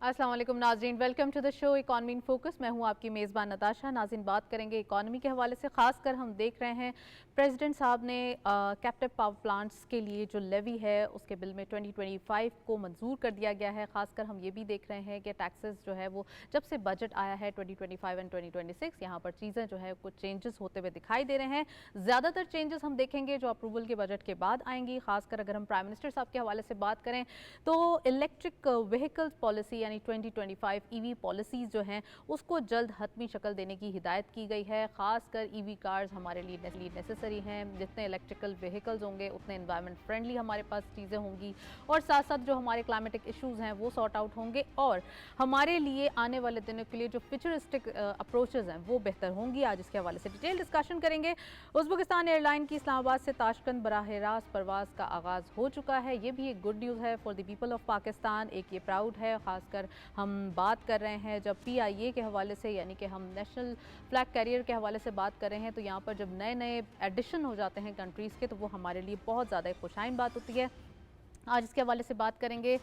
अस्सलाम वालेकुम नाज़रीन, welcome to the show economy in focus. मैं हूं आपकी मेज़बान नताशा। नाज़रीन, बात करेंगे इकॉनमी के हवाले से। खासकर हम देख रहे हैं प्रेसिडेंट साहब ने कैप्टिव पावर प्लांट्स के लिए जो लेवी है उसके बिल में 2025 को मंजूर कर दिया गया है। खासकर हम ये भी देख रहे हैं कि टैक्सेस जो है वो जब से बजट आया है 2025 एंड 2026 यहाँ पर चीज़ें जो है कुछ चेंजेस होते हुए दिखाई दे रहे हैं। ज़्यादातर चेंजेस हम देखेंगे जो अप्रूवल के बजट के बाद आएंगी। खासकर अगर हम प्राइम मिनिस्टर साहब के हवाले से बात करें तो electric vehicles policy 2025 EV policies जो हैं उसको जल्द हतमी शक्ल देने की हिदायत की गई है। खासकर ईवी कार्स हमारे लिए नेसेसरी हैं। जितने इलेक्ट्रिकल व्हीकल्स होंगे उतने एनवायरनमेंट फ्रेंडली हमारे पास चीज़ें होंगी और साथ साथ जो हमारे क्लाइमेटिक इश्यूज़ हैं वो सॉर्ट आउट होंगे और हमारे लिए आने वाले दिनों के लिए जो फ्यूचरिस्टिक अप्रोचेज़ हैं वो बेहतर होंगी। आज इसके हवाले से डिटेल डिस्कशन करेंगे। उज़्बेकिस्तान एयरलाइन की इस्लामाबाद से ताशकंद बराह रास्त परवाज़ का आगाज़ हो चुका है। ये भी एक गुड न्यूज़ है for the people of Pakistan. एक ये प्राउड है। खासकर हम बात कर रहे हैं जब PIA के हवाले से यानी कि हम नेशनल फ्लैग कैरियर के हवाले से बात कर रहे हैं तो यहाँ पर जब नए नए एडिशन हो जाते हैं कंट्रीज़ के तो वो हमारे लिए बहुत ज़्यादा खुशाइन बात होती है। आज इसके हवाले से बात करेंगे।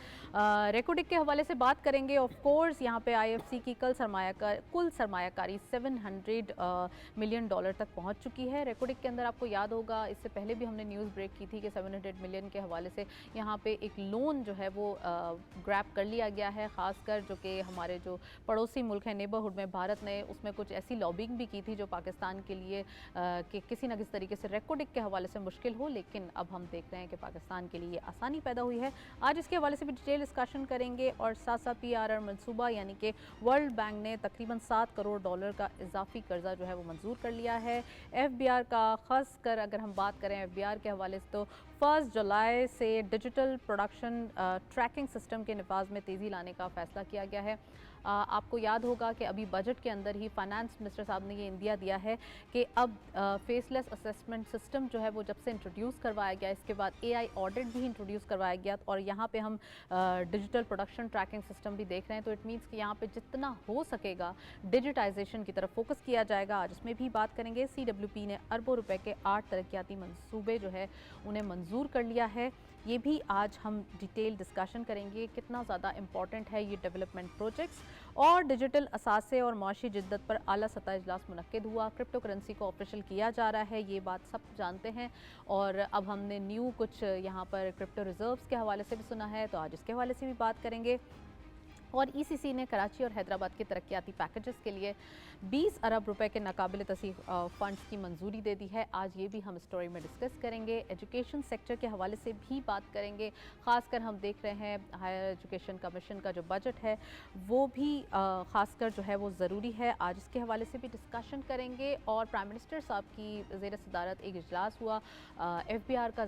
रेकोडिक के हवाले से बात करेंगे। ऑफ कोर्स यहाँ पे IFC की कुल सरमायाकारी $700 मिलियन तक पहुँच चुकी है। रेकोडिक के अंदर आपको याद होगा इससे पहले भी हमने न्यूज़ ब्रेक की थी कि 700 मिलियन के हवाले से यहाँ पे एक लोन जो है वो ग्रैब कर लिया गया है। ख़ासकर जो कि हमारे जो पड़ोसी मुल्क हैं नेबरहुड में भारत ने उसमें कुछ ऐसी लॉबिंग भी की थी जो पाकिस्तान के लिए कि किसी न किसी तरीके से रेकोडिक के हवाले से मुश्किल हो, लेकिन अब हम देख रहे हैं कि पाकिस्तान के लिए आसानी पैदा हुई है। आज इसके हवाले से भी डिटेल डिस्कशन करेंगे और साथ साथ PRR मंसूबा यानी कि वर्ल्ड बैंक ने तकरीबन $7 करोड़ का इजाफी कर्जा जो है वो मंजूर कर लिया है। FBR का खासकर अगर हम बात करें FBR के हवाले से तो 1 जुलाई से डिजिटल प्रोडक्शन ट्रैकिंग सिस्टम के नफाज में तेज़ी लाने का फैसला किया गया है। आपको याद होगा कि अभी बजट के अंदर ही फाइनेंस मिनिस्टर साहब ने ये इंदिया दिया है कि अब फेसलेस असेसमेंट सिस्टम जो है वो जब से इंट्रोड्यूस करवाया गया इसके बाद AI ऑडिट भी इंट्रोड्यूस करवाया गया और यहाँ पे हम डिजिटल प्रोडक्शन ट्रैकिंग सिस्टम भी देख रहे हैं। तो इट मीन्स कि यहाँ पे जितना हो सकेगा डिजिटाइजेशन की तरफ फोकस किया जाएगा। आज इसमें भी बात करेंगे। CWP ने अरबों रुपए के 8 तरक्याती मंसूबे जो है उन्हें मंजूर कर लिया है। ये भी आज हम डिटेल डिस्कशन करेंगे कितना ज़्यादा इम्पॉर्टेंट है ये डेवलपमेंट प्रोजेक्ट्स। और डिजिटल असासे और माशी जिद्दत पर आला सतह इजलास मुनक्किद हुआ। क्रिप्टो करेंसी को ऑफिशियल किया जा रहा है, ये बात सब जानते हैं और अब हमने न्यू कुछ यहाँ पर क्रिप्टो रिजर्व्स के हवाले से भी सुना है तो आज इसके हवाले से भी बात करेंगे। और ECC ने कराची और हैदराबाद के तरक्याती पैकेजेस के लिए 20 अरब रुपए के नाकाबिल तसीह फंड्स की मंजूरी दे दी है। आज ये भी हम स्टोरी में डिस्कस करेंगे। एजुकेशन सेक्टर के हवाले से भी बात करेंगे। ख़ासकर हम देख रहे हैं हायर एजुकेशन कमीशन का जो बजट है वो भी ख़ासकर जो है वो ज़रूरी है। आज इसके हवाले से भी डिस्कशन करेंगे। और प्राइम मिनिस्टर साहब की ज़ेर सदारत एक इजलास हुआ, FBR का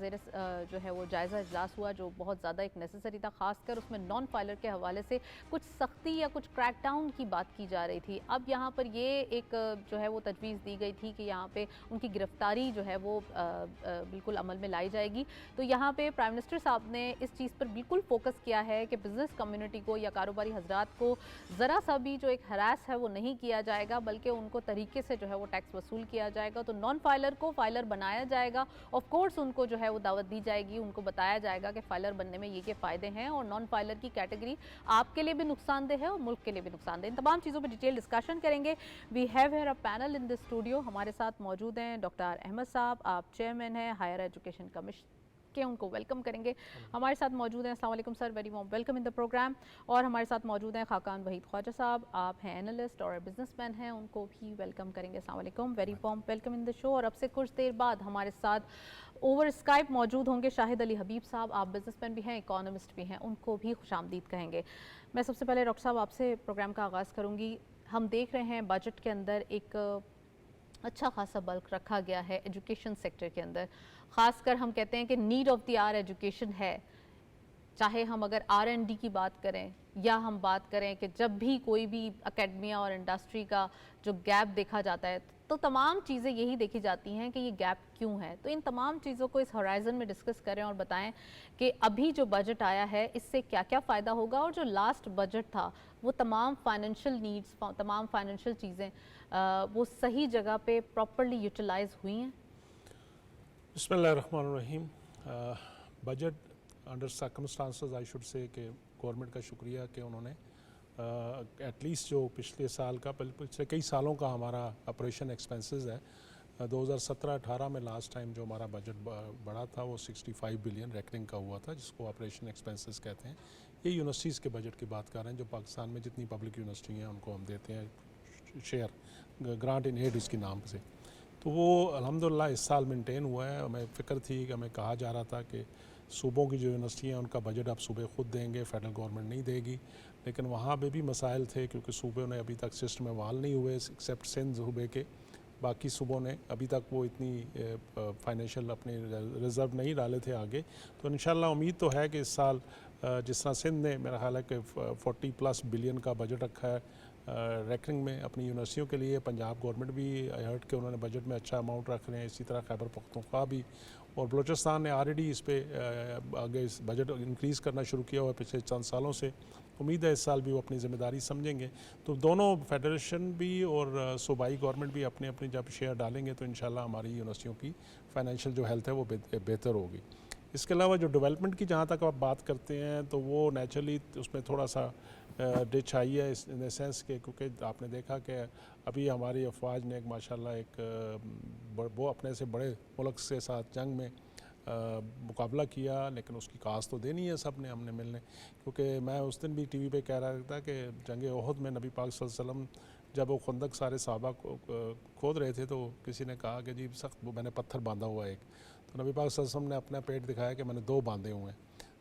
जो है वो जायज़ा इजलास हुआ जो बहुत ज़्यादा एक नेसेसरी था। ख़ासकर उसमें नॉन फाइलर के हवाले से कुछ सख्ती या कुछ क्रैकडाउन की बात की जा रही थी। अब यहाँ पर ये एक जो है वो तजवीज़ दी गई थी कि यहाँ पे उनकी गिरफ्तारी जो है वो बिल्कुल अमल में लाई जाएगी। तो यहाँ पे प्राइम मिनिस्टर साहब ने इस चीज़ पर बिल्कुल फोकस किया है कि बिज़नेस कम्युनिटी को या कारोबारी हजरात को ज़रा सा भी जो एक हरास है वो नहीं किया जाएगा बल्कि उनको तरीके से जो है वो टैक्स वसूल किया जाएगा। तो नॉन फाइलर को फाइलर बनाया जाएगा। ऑफ कोर्स उनको जो है वो दावत दी जाएगी, उनको बताया जाएगा कि फाइलर बनने में ये फ़ायदे हैं और नॉन फाइलर की कैटेगरी आपके लिए भी नुकसानदेह है और मुल्क के लिए भी नुकसानदेह। इन तमाम चीज़ों पर डिटेल डिस्कशन करेंगे। We have here a panel in the studio. हमारे साथ मौजूद हैं डॉक्टर अहमद साहब, आप चेयरमैन हैं हायर एजुकेशन कमीशन के, उनको वेलकम करेंगे। हमारे साथ मौजूद हैं, अस्सलाम वालेकुम sir, very warm welcome in the programme. और हमारे साथ मौजूद हैं खाकान वहीद ख्वाजा साहब, आप हैं एनालिस्ट और बिजनेसमैन हैं, उनको भी वेलकम करेंगे। अस्सलाम वालेकुम, very warm welcome in the show. और अब से कुछ देर बाद हमारे साथ ओवर स्काइप मौजूद होंगे शाहिद अली हबीब साहब, आप बिजनेसमैन भी हैं, इकोनॉमिस्ट भी हैं, उनको भी खुशामदीद कहेंगे। मैं सबसे पहले डॉक्टर साहब आपसे प्रोग्राम का आगाज़ करूँगी। हम देख रहे हैं बजट के अंदर एक अच्छा खासा बल्क रखा गया है एजुकेशन सेक्टर के अंदर। ख़ासकर हम कहते हैं कि need of the hour education है, चाहे हम अगर R&D की बात करें या हम बात करें कि जब भी कोई भी एकेडमिया और इंडस्ट्री का जो गैप देखा जाता है तो तमाम चीज़ें यही देखी जाती हैं कि ये गैप क्यों है। तो इन तमाम चीज़ों को इस हॉराइजन में डिस्कस करें और बताएं कि अभी जो बजट आया है इससे क्या क्या फ़ायदा होगा और जो लास्ट बजट था वो तमाम फाइनेंशियल नीड्स, तमाम फाइनेंशियल चीज़ें वो सही जगह पे प्रॉपरली यूटिलाइज हुई हैं। बिस्मिल्लाहिर्रहमानिर्रहीम। Budget under circumstances I should say कि गवर्नमेंट का शुक्रिया कि उन्होंने एटलीस्ट जो पिछले साल का पिछले कई सालों का हमारा ऑपरेशन एक्सपेंसेस है, 2017-18 में लास्ट टाइम जो हमारा बजट बढ़ा था वो 65 बिलियन रेकरिंग का हुआ था, जिसको ऑपरेशन एक्सपेंसेस कहते हैं। ये यूनिवर्सिटीज़ के बजट की बात कर रहे हैं, जो पाकिस्तान में जितनी पब्लिक यूनिवर्सिटी हैं उनको हम देते हैं शेयर ग्रांट इन एड इसके नाम से। तो वो अल्हम्दुलिल्लाह इस साल मेंटेन हुआ है। हमें फ़िक्र थी कि हमें कहा जा रहा था कि सूबों की जो यूनिवर्सिटी हैं उनका बजट अब सूबे खुद देंगे, फेडरल गवर्नमेंट नहीं देगी, लेकिन वहाँ पे भी मसाइल थे क्योंकि सूबे ने अभी तक सिस्टम में बहाल नहीं हुए एक्सेप्ट सिंध सूबे के। बाकी सूबों ने अभी तक वो इतनी फाइनेंशियल अपने रिज़र्व नहीं डाले थे आगे। तो इंशाल्लाह उम्मीद तो है कि इस साल जिस तरह सिंध ने मेरा ख्याल है कि 40+ बिलियन का बजट रखा है रैंकिंग में अपनी यूनिवर्सिटियों के लिए, पंजाब गवर्नमेंट भी हर्ट के उन्होंने बजट में अच्छा अमाउंट रख रहे हैं, इसी तरह खैबर पख्तूनख्वा भी, और बलूचिस्तान ने ऑलरेडी इस पे आगे इस बजट इंक्रीज़ करना शुरू किया हुआ है पिछले चंद सालों से। उम्मीद है इस साल भी वो अपनी ज़िम्मेदारी समझेंगे। तो दोनों फेडरेशन भी और सूबाई गवर्नमेंट भी अपने अपने जब शेयर डालेंगे तो इंशाल्लाह हमारी यूनिवर्सिटियों की फ़ाइनेंशियल जो हेल्थ है वो बेहतर होगी। इसके अलावा जो डेवलपमेंट की जहाँ तक आप बात करते हैं तो वो नेचुरली उसमें थोड़ा सा डिच आई है इन द सेंस के, क्योंकि आपने देखा कि अभी हमारी अफवाज ने एक माशाल्लाह एक वो अपने से बड़े मुल्क के साथ जंग में मुकाबला किया, लेकिन उसकी कास तो देनी है सब ने हमने मिलने। क्योंकि मैं उस दिन भी टीवी पे कह रहा था कि जंग ओहद में नबी पाक सल्लल्लाहु अलैहि वसल्लम जब वो खुंदक सारे सहाबा खोद रहे थे तो किसी ने कहा कि जी सख्त मैंने पत्थर बांधा हुआ एक, तो नबी पाक सल्लल्लाहु अलैहि वसल्लम ने अपना पेट दिखाया कि मैंने 2 बांधे हुए हैं।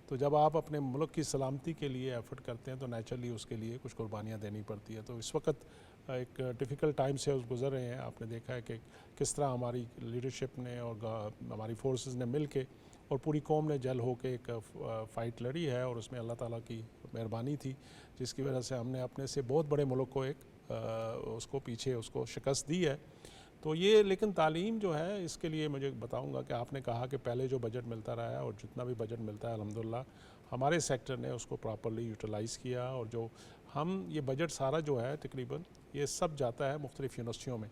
तो जब आप अपने मुल्क की सलामती के लिए एफर्ट करते हैं तो नेचुरली उसके लिए कुछ कुर्बानियाँ देनी पड़ती है। तो इस वक्त एक डिफ़िकल्ट टाइम से गुज़र रहे हैं। आपने देखा है कि किस तरह हमारी लीडरशिप ने और हमारी फोर्सेस ने मिल के और पूरी कौम ने जल हो के एक फ़ाइट लड़ी है, और उसमें अल्लाह ताला की मेहरबानी थी जिसकी वजह से हमने अपने से बहुत बड़े मुल्क को एक उसको पीछे उसको शिकस्त दी है। तो ये लेकिन तालीम जो है इसके लिए मुझे बताऊंगा कि आपने कहा कि पहले जो बजट मिलता रहा है और जितना भी बजट मिलता है अल्हम्दुलिल्लाह हमारे सेक्टर ने उसको प्रॉपरली यूटिलाइज़ किया, और जो हम ये बजट सारा जो है तकरीबन ये सब जाता है मुख्तलिफ़ यूनिवर्सिटियों में।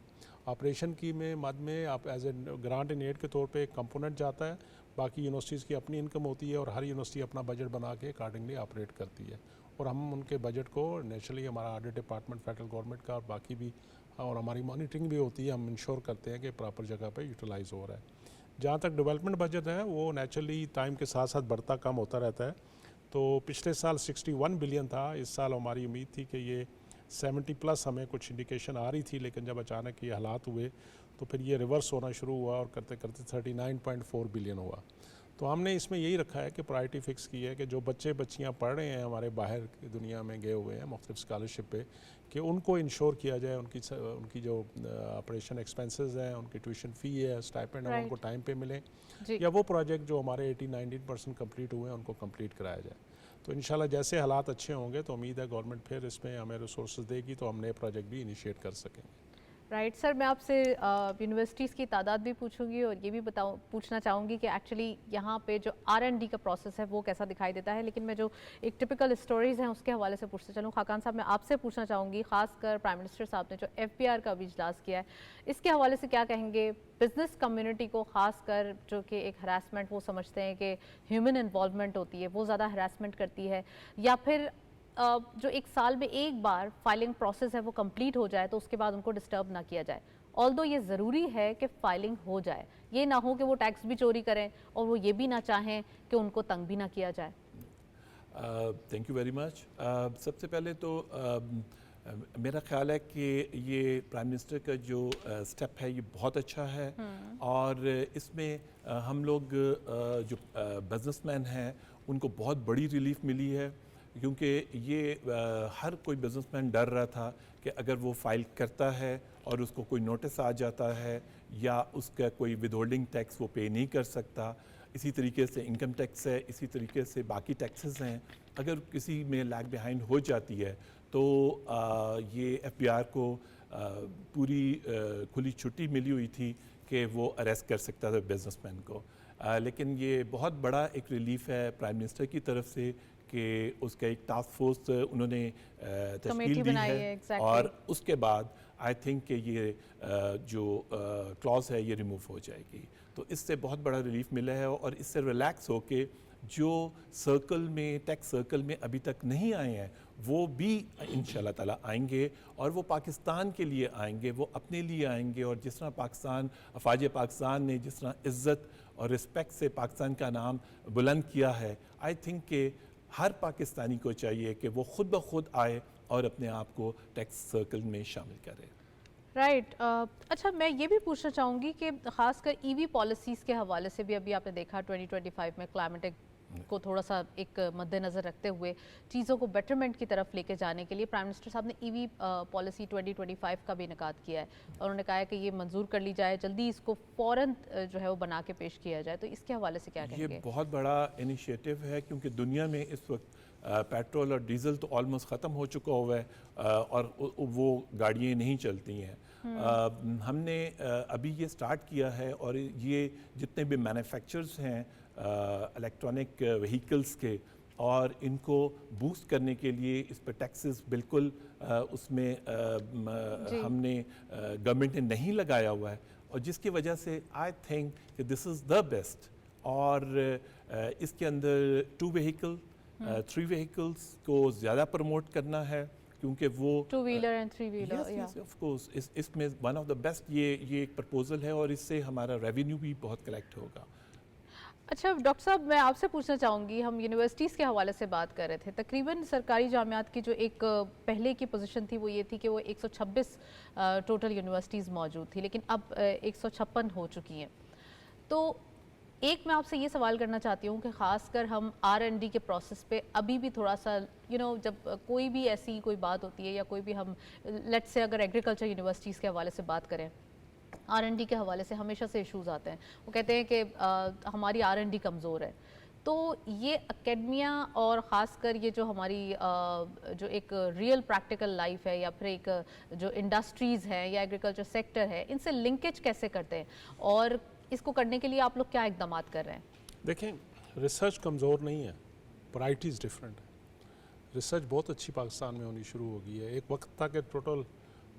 ऑपरेशन की में मद में आप as a grant in aid के तौर पे एक कंपोनेंट जाता है, बाकी यूनिवर्सिटीज़ की अपनी इनकम होती है और हर यूनिवर्सिटी अपना बजट बना के अकॉर्डिंगली ऑपरेट करती है, और हम उनके बजट को नेचुरली हमारा ऑडिट डिपार्टमेंट फेडरल गवर्नमेंट का और बाकी भी और हमारी मॉनिटरिंग भी होती है, हम इंश्योर करते हैं कि प्रॉपर जगह पे यूटिलाइज़ हो रहा है। जहाँ तक डेवलपमेंट बजट है वो नेचुरली टाइम के साथ साथ बढ़ता कम होता रहता है। तो पिछले साल 61 बिलियन था, इस साल हमारी उम्मीद थी कि ये 70+ हमें कुछ इंडिकेशन आ रही थी, लेकिन जब अचानक ये हालात हुए तो फिर ये रिवर्स होना शुरू हुआ और करते करते 39.4 बिलियन हुआ। तो हमने इसमें यही रखा है कि प्रायोरिटी फ़िक्स की है कि जो बच्चे बच्चियाँ पढ़ रहे हैं हमारे बाहर की दुनिया में गए हुए हैं मुख्तलिफ स्कॉलरशिप पे, कि उनको इंश्योर किया जाए उनकी जो ऑपरेशन एक्सपेंसेस हैं, उनकी ट्यूशन फ़ी है, स्टाइपेंड है, उनको टाइम पे मिले, या वो प्रोजेक्ट जो हमारे 80-90% कम्प्लीट हुए हैं उनको कम्प्लीट कराया जाए। तो इंशाल्लाह जैसे हालात अच्छे होंगे तो उम्मीद है गवर्नमेंट फिर इसमें हमें रिसोर्स देगी तो हम नए प्रोजेक्ट भी इनिशिएट कर सकेंगे। राइट सर, मैं आपसे यूनिवर्सिटीज़ की तादाद भी पूछूंगी और ये भी पूछना चाहूँगी कि एक्चुअली यहाँ पे जो R&D का प्रोसेस है वो कैसा दिखाई देता है, लेकिन मैं जो एक टिपिकल स्टोरीज़ हैं उसके हवाले से पूछते चलूँ। खाकान साहब, मैं आपसे पूछना चाहूँगी, खासकर प्राइम मिनिस्टर साहब ने जो FBR का भी इजलास किया है इसके हवाले से क्या कहेंगे? बिज़नेस कम्युनिटी को खासकर जो कि एक हरासमेंट वो समझते हैं कि ह्यूमन इन्वॉल्वमेंट होती है वो ज़्यादा हरासमेंट करती है, या फिर जो एक साल में एक बार फाइलिंग प्रोसेस है वो कंप्लीट हो जाए तो उसके बाद उनको डिस्टर्ब ना किया जाए। ऑल्दो ये ज़रूरी है कि फाइलिंग हो जाए, ये ना हो कि वो टैक्स भी चोरी करें और वो ये भी ना चाहें कि उनको तंग भी ना किया जाए। Thank you very much. सबसे पहले तो मेरा ख्याल है कि ये प्राइम मिनिस्टर का जो स्टेप है ये बहुत अच्छा है, और इसमें हम लोग जो बिजनेसमैन हैं उनको बहुत बड़ी रिलीफ मिली है, क्योंकि ये हर कोई बिजनेसमैन डर रहा था कि अगर वो फाइल करता है और उसको कोई नोटिस आ जाता है या उसका कोई विदहोल्डिंग टैक्स वो पे नहीं कर सकता, इसी तरीके से इनकम टैक्स है, इसी तरीके से बाकी टैक्सेस हैं, अगर किसी में लैग बिहाइंड हो जाती है तो ये FBR को पूरी खुली छुट्टी मिली हुई थी कि वो अरेस्ट कर सकता था बिजनेसमैन को। लेकिन ये बहुत बड़ा एक रिलीफ है प्राइम मिनिस्टर की तरफ से कि उसका एक टास्क फोर्स उन्होंने तश्कील दी है, और उसके बाद आई थिंक कि ये जो क्लॉज है ये रिमूव हो जाएगी। तो इससे बहुत बड़ा रिलीफ मिला है और इससे रिलैक्स होके जो सर्कल में, टैक्स सर्कल में अभी तक नहीं आए हैं, वो भी इंशाल्लाह ताला आएंगे और वो पाकिस्तान के लिए आएंगे, वो अपने लिए आएंगे। और जिस तरह पाकिस्तान, अफवाज पाकिस्तान ने जिस तरह इज़्ज़त और रिस्पेक्ट से पाकिस्तान का नाम बुलंद किया है, आई थिंक कि हर पाकिस्तानी को चाहिए कि वो खुद ब खुद आए और अपने आप को टैक्स सर्कल में शामिल करे। राइट अच्छा, मैं ये भी पूछना चाहूँगी कि ख़ासकर ईवी पॉलिसीज़ के हवाले से भी अभी आपने देखा 2025 में क्लाइमेट को थोड़ा सा एक मद्देनज़र रखते हुए चीज़ों को बेटरमेंट की तरफ लेके जाने के लिए प्राइम मिनिस्टर साहब ने ईवी पॉलिसी 2025 का भी इनकाद किया है और उन्होंने कहा है कि ये मंजूर कर ली जाए, जल्दी इसको फ़ौरन जो है वो बना के पेश किया जाए। तो इसके हवाले से क्या कहेंगे? ये बहुत बड़ा इनिशिएटिव है क्योंकि दुनिया में इस वक्त पेट्रोल और डीजल तो ऑलमोस्ट ख़त्म हो चुका हुआ है और वो गाड़ियाँ नहीं चलती हैं। हमने अभी ये स्टार्ट किया है और ये जितने भी मैन्युफैक्चरर्स हैं इलेक्ट्रॉनिक व्हीकल्स के, और इनको बूस्ट करने के लिए इस पर टैक्सेस बिल्कुल उसमें हमने गवर्नमेंट ने नहीं लगाया हुआ है, और जिसकी वजह से आई थिंक कि दिस इज़ द बेस्ट। और इसके अंदर 2 व्हीकल 3 व्हीकल्स को ज़्यादा प्रमोट करना है क्योंकि वो 2 wheeler and 3 wheeler, yes of course इसमें वन ऑफ द बेस्ट ये एक प्रपोजल है और इससे हमारा रेवेन्यू भी बहुत कलेक्ट होगा। अच्छा डॉक्टर साहब, मैं आपसे पूछना चाहूँगी, हम यूनिवर्सिटीज़ के हवाले से बात कर रहे थे। तकरीबन सरकारी जामियात की जो एक पहले की पोजीशन थी वो ये थी कि वो 126 टोटल यूनिवर्सिटीज़ मौजूद थी, लेकिन अब 156 हो चुकी हैं। तो एक मैं आपसे ये सवाल करना चाहती हूँ कि ख़ासकर हम R&D के प्रोसेस पे अभी भी थोड़ा सा जब कोई भी ऐसी कोई बात होती है या कोई भी हम लेट्स से अगर एग्रीकल्चर यूनिवर्सिटीज़ के हवाले से बात करें, R&D के हवाले से हमेशा से इश्यूज़ आते हैं। वो कहते हैं कि हमारी R&D कमज़ोर है। तो ये एकेडमिया और ख़ासकर ये जो हमारी जो एक रियल प्रैक्टिकल लाइफ है या फिर एक जो इंडस्ट्रीज़ हैं या एग्रीकल्चर सेक्टर है, इनसे लिंकेज कैसे करते हैं और इसको करने के लिए आप लोग क्या इक़दाम कर रहे हैं? देखें, रिसर्च कमज़ोर नहीं है, प्रायोरिटीज़ डिफरेंट है। रिसर्च बहुत अच्छी पाकिस्तान में होनी शुरू हो गई है। एक वक्त था कि टोटल